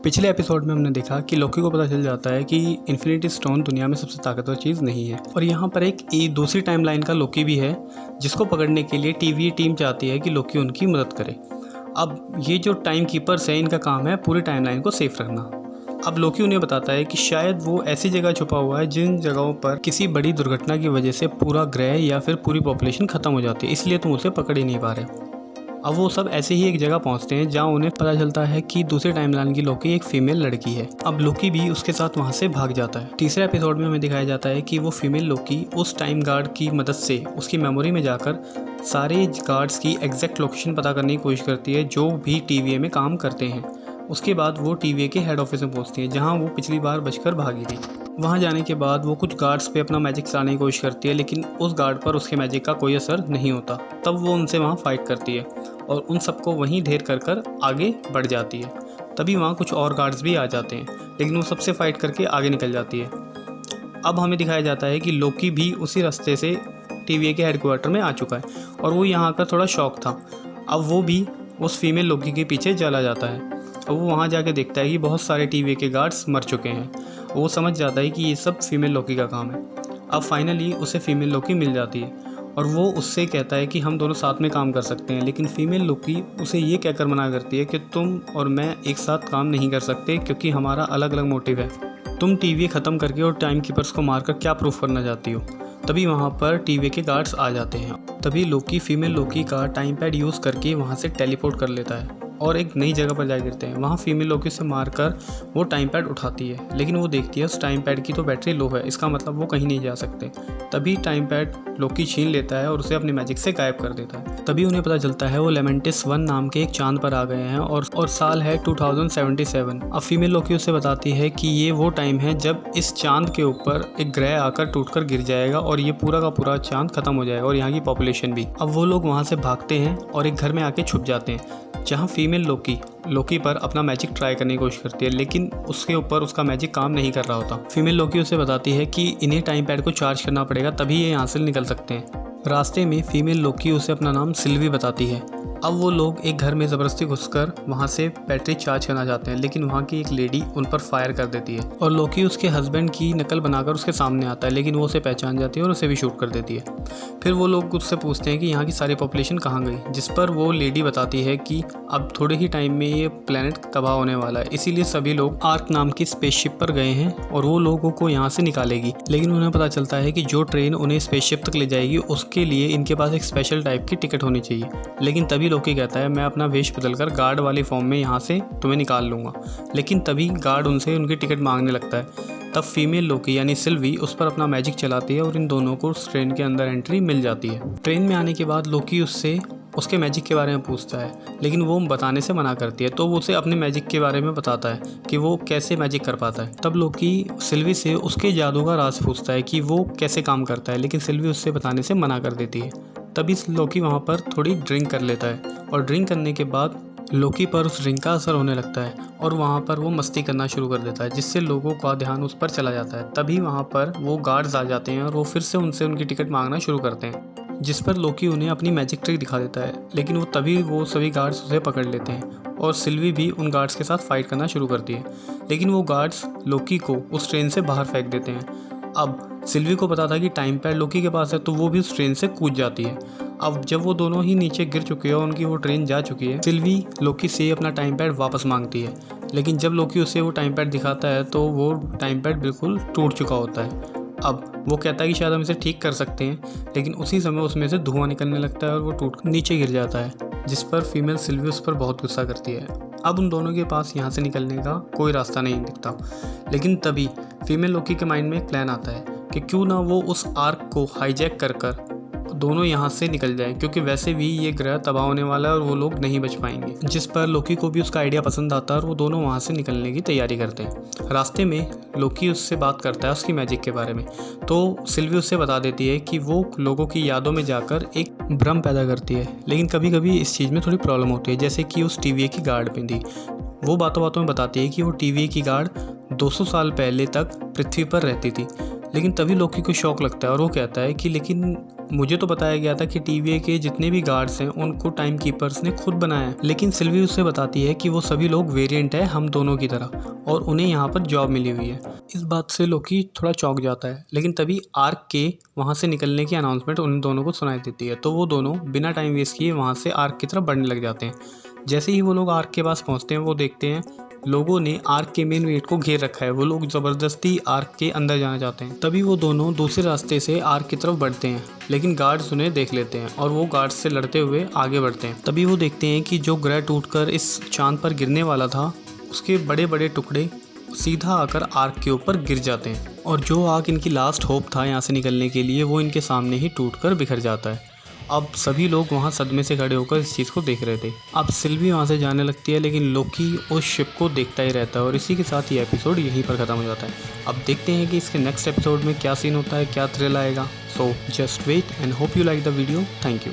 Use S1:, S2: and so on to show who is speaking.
S1: पिछले एपिसोड में हमने देखा कि लोकी को पता चल जाता है कि इन्फिनिटी स्टोन दुनिया में सबसे ताकतवर चीज़ नहीं है और यहाँ पर एक दूसरी टाइमलाइन का लोकी भी है जिसको पकड़ने के लिए टीवी टीम चाहती है कि लोकी उनकी मदद करे। अब ये जो टाइम कीपर्स है इनका काम है पूरी टाइमलाइन को सेफ रखना। अब लोकी उन्हें बताता है कि शायद वो ऐसी जगह छुपा हुआ है जिन जगहों पर किसी बड़ी दुर्घटना की वजह से पूरा ग्रह या फिर पूरी पॉपुलेशन खत्म हो जाती है, इसलिए तुम उसे पकड़ ही नहीं पा रहे। अब वो सब ऐसे ही एक जगह पहुंचते हैं जहां उन्हें पता चलता है कि दूसरे टाइमलाइन की लोकी एक फीमेल लड़की है। अब लोकी भी उसके साथ वहां से भाग जाता है। तीसरे एपिसोड में हमें दिखाया जाता है कि वो फीमेल लोकी उस टाइम गार्ड की मदद से उसकी मेमोरी में जाकर सारे गार्ड्स की एग्जैक्ट लोकेशन पता करने की कोशिश करती है जो भी टीवीए में काम करते हैं। उसके बाद वो टीवीए के हेड ऑफिस में पहुंचती है जहाँ वो पिछली बार बचकर भागी थी। वहाँ जाने के बाद वो कुछ गार्ड्स पे अपना मैजिक चलाने की कोशिश करती है लेकिन उस गार्ड पर उसके मैजिक का कोई असर नहीं होता। तब वो उनसे वहाँ फाइट करती है और उन सबको वहीं ढेर कर आगे बढ़ जाती है। तभी वहाँ कुछ और गार्ड्स भी आ जाते हैं लेकिन वो सबसे फाइट करके आगे निकल जाती है। अब हमें दिखाया जाता है कि लोकी भी उसी रास्ते से टीवीए के हेडक्वार्टर में आ चुका है और वो यहाँ आकर थोड़ा शॉक था। अब वो भी उस फीमेल लोकी के पीछे चला जाता है। अब वो वहाँ जाके देखता है कि बहुत सारे टीवीए के गार्ड्स मर चुके हैं। वो समझ जाता है कि ये सब फीमेल लोकी का काम है। अब फाइनली उसे फीमेल लोकी मिल जाती है और वो उससे कहता है कि हम दोनों साथ में काम कर सकते हैं, लेकिन फीमेल लोकी उसे ये कहकर मना करती है कि तुम और मैं एक साथ काम नहीं कर सकते क्योंकि हमारा अलग अलग मोटिव है। तुम टीवी ख़त्म करके और टाइम कीपर्स को मारकर क्या प्रूफ करना चाहती हो। तभी वहाँ पर टीवी के गार्ड्स आ जाते हैं। तभी लोकी फीमेल लोकी का टाइम पैड यूज़ करके वहाँ से टेलीपोर्ट कर लेता है और एक नई जगह पर जा गिरते हैं। वहाँ फीमेल लोकी से मारकर वो टाइम पैड उठाती है लेकिन वो देखती है उस टाइम पैड की तो बैटरी लो है, इसका मतलब वो कहीं नहीं जा सकते। तभी टाइम पैड लोकी छीन लेता है और उसे अपने मैजिक से गायब कर देता है। तभी उन्हें पता चलता है वो लेमेंटिस 1 नाम के एक चांद पर आ गए हैं और साल है 2077। अब फीमेल लोकी उसे बताती है कि ये वो टाइम है जब इस चांद के ऊपर एक ग्रह आकर टूटकर गिर जाएगा और ये पूरा का पूरा चांद खत्म हो जाएगा और यहाँ की पॉपुलेशन भी। अब वो लोग वहाँ से भागते हैं और एक घर में आके छुप जाते हैं जहाँ फीमेल लोकी पर अपना मैजिक ट्राई करने की कोशिश करती है लेकिन उसके ऊपर उसका मैजिक काम नहीं कर रहा होता। फीमेल लोकी उसे बताती है कि इन्हें टाइम पैड को चार्ज करना पड़ेगा तभी ये यहाँ से निकल सकते हैं। रास्ते में फीमेल लोकी उसे अपना नाम सिल्वी बताती है। अब वो लोग एक घर में ज़बरदस्ती घुसकर वहाँ से बैटरी चार्ज करना चाहते हैं लेकिन वहाँ की एक लेडी उन पर फायर कर देती है और लोकी उसके हस्बैंड की नकल बनाकर उसके सामने आता है लेकिन वो उसे पहचान जाती है और उसे भी शूट कर देती है। फिर वो लोग उससे पूछते हैं कि यहाँ की सारी पॉपुलेशन कहाँ गई, जिस पर वो लेडी बताती है कि अब थोड़े ही टाइम में ये प्लेनेट तबाह होने वाला है, इसीलिए सभी लोग आर्क नाम की स्पेसशिप पर गए हैं और वो लोगों को यहाँ से निकालेगी। लेकिन उन्हें पता चलता है कि जो ट्रेन उन्हें स्पेसशिप तक ले जाएगी उसके लिए इनके पास एक स्पेशल टाइप की टिकट होनी चाहिए। लेकिन तभी लोकी कहता है मैं अपना वेश बदलकर गार्ड वाली फॉर्म में यहाँ से तुम्हें निकाल लूँगा। लेकिन तभी गार्ड उनसे उनकी टिकट मांगने लगता है। तब फीमेल लोकी यानी सिल्वी उस पर अपना मैजिक चलाती है और इन दोनों को उस ट्रेन के अंदर एंट्री मिल जाती है। ट्रेन में आने के बाद लोकी उससे उसके मैजिक के बारे में पूछता है लेकिन वो बताने से मना करती है। तो वो उसे अपने मैजिक के बारे में बताता है कि वो कैसे मैजिक कर पाता है। तब लोकी सिल्वी से उसके जादू का राज पूछता है कि वो कैसे काम करता है लेकिन सिल्वी उससे बताने से मना कर देती है। तभी लोकी वहाँ पर थोड़ी ड्रिंक कर लेता है और ड्रिंक करने के बाद लोकी पर उस ड्रिंक का असर होने लगता है और वहाँ पर वो मस्ती करना शुरू कर देता है जिससे लोगों का ध्यान उस पर चला जाता है। तभी वहाँ पर वो गार्ड्स आ जाते हैं और वो फिर से उनसे उनकी टिकट मांगना शुरू करते हैं, जिस पर लोकी उन्हें अपनी मैजिक ट्रिक दिखा देता है। लेकिन वो सभी गार्ड्स उसे पकड़ लेते हैं और सिल्वी भी उन गार्ड्स के साथ फाइट करना शुरू करती है लेकिन वो गार्ड्स लोकी को उस ट्रेन से बाहर फेंक देते हैं। अब सिल्वी को पता था कि टाइम पैड लोकी के पास है तो वो भी उस ट्रेन से कूद जाती है। अब जब वो दोनों ही नीचे गिर चुके हैं और उनकी वो ट्रेन जा चुकी है, सिल्वी लोकी से अपना टाइम पैड वापस मांगती है लेकिन जब लोकी उसे वो टाइम पैड दिखाता है तो वो टाइम पैड बिल्कुल टूट चुका होता है। अब वो कहता है कि शायद हम इसे ठीक कर सकते हैं लेकिन उसी समय उसमें से धुआं निकलने लगता है और वो टूट नीचे गिर जाता है, जिस पर फीमेल सिल्वी उस पर बहुत गुस्सा करती है। अब उन दोनों के पास यहाँ से निकलने का कोई रास्ता नहीं दिखता लेकिन तभी फीमेल लोकी के माइंड में एक प्लान आता है कि क्यों ना वो उस आर्क को हाईजैक कर दोनों यहाँ से निकल जाए क्योंकि वैसे भी ये ग्रह तबाह होने वाला है और वो लोग नहीं बच पाएंगे। जिस पर लोकी को भी उसका आइडिया पसंद आता है और वो दोनों वहाँ से निकलने की तैयारी करते हैं। रास्ते में लोकी उससे बात करता है उसकी मैजिक के बारे में तो सिल्वी उससे बता देती है कि वो लोगों की यादों में जाकर एक भ्रम पैदा करती है लेकिन कभी कभी इस चीज़ में थोड़ी प्रॉब्लम होती है, जैसे कि उस टीवीए की गार्ड में थी। वो बातों बातों में बताती है कि वो टीवीए की गार्ड 200 साल पहले तक पृथ्वी पर रहती थी। लेकिन तभी लोकी को शौक लगता है और वो कहता है कि लेकिन मुझे तो बताया गया था कि TVA के जितने भी गार्ड्स हैं उनको टाइम कीपर्स ने खुद बनाया है, लेकिन सिल्वी उससे बताती है कि वो सभी लोग वेरिएंट है हम दोनों की तरह और उन्हें यहाँ पर जॉब मिली हुई है। इस बात से लोकी थोड़ा चौंक जाता है, लेकिन तभी आर्क के वहाँ से निकलने की अनाउंसमेंट उन दोनों को सुनाई देती है, तो वो दोनों बिना टाइम वेस्ट किए वहाँ से आर्क की तरफ बढ़ने लग जाते हैं। जैसे ही वो लोग आर्क के पास पहुँचते हैं वो देखते हैं लोगों ने आर्क के मेन गेट को घेर रखा है। वो लोग ज़बरदस्ती आर्क के अंदर जाना चाहते हैं। तभी वो दोनों दूसरे रास्ते से आर्क की तरफ बढ़ते हैं, लेकिन गार्ड्स उन्हें देख लेते हैं और वो गार्ड्स से लड़ते हुए आगे बढ़ते हैं। तभी वो देखते हैं कि जो ग्रह टूटकर इस चांद पर गिरने वाला था उसके बड़े बड़े टुकड़े सीधा आकर आर्क के ऊपर गिर जाते हैं और जो आर्क इनकी लास्ट होप था यहाँ से निकलने के लिए वो इनके सामने ही टूटकर बिखर जाता है। अब सभी लोग वहाँ सदमे से खड़े होकर इस चीज़ को देख रहे थे। अब सिल्वी वहाँ से जाने लगती है, लेकिन लोकी उस शिप को देखता ही रहता है और इसी के साथ ये एपिसोड यहीं पर ख़त्म हो जाता है। अब देखते हैं कि इसके नेक्स्ट एपिसोड में क्या सीन होता है, क्या थ्रिल आएगा। So just wait and hope you like the video. Thank you.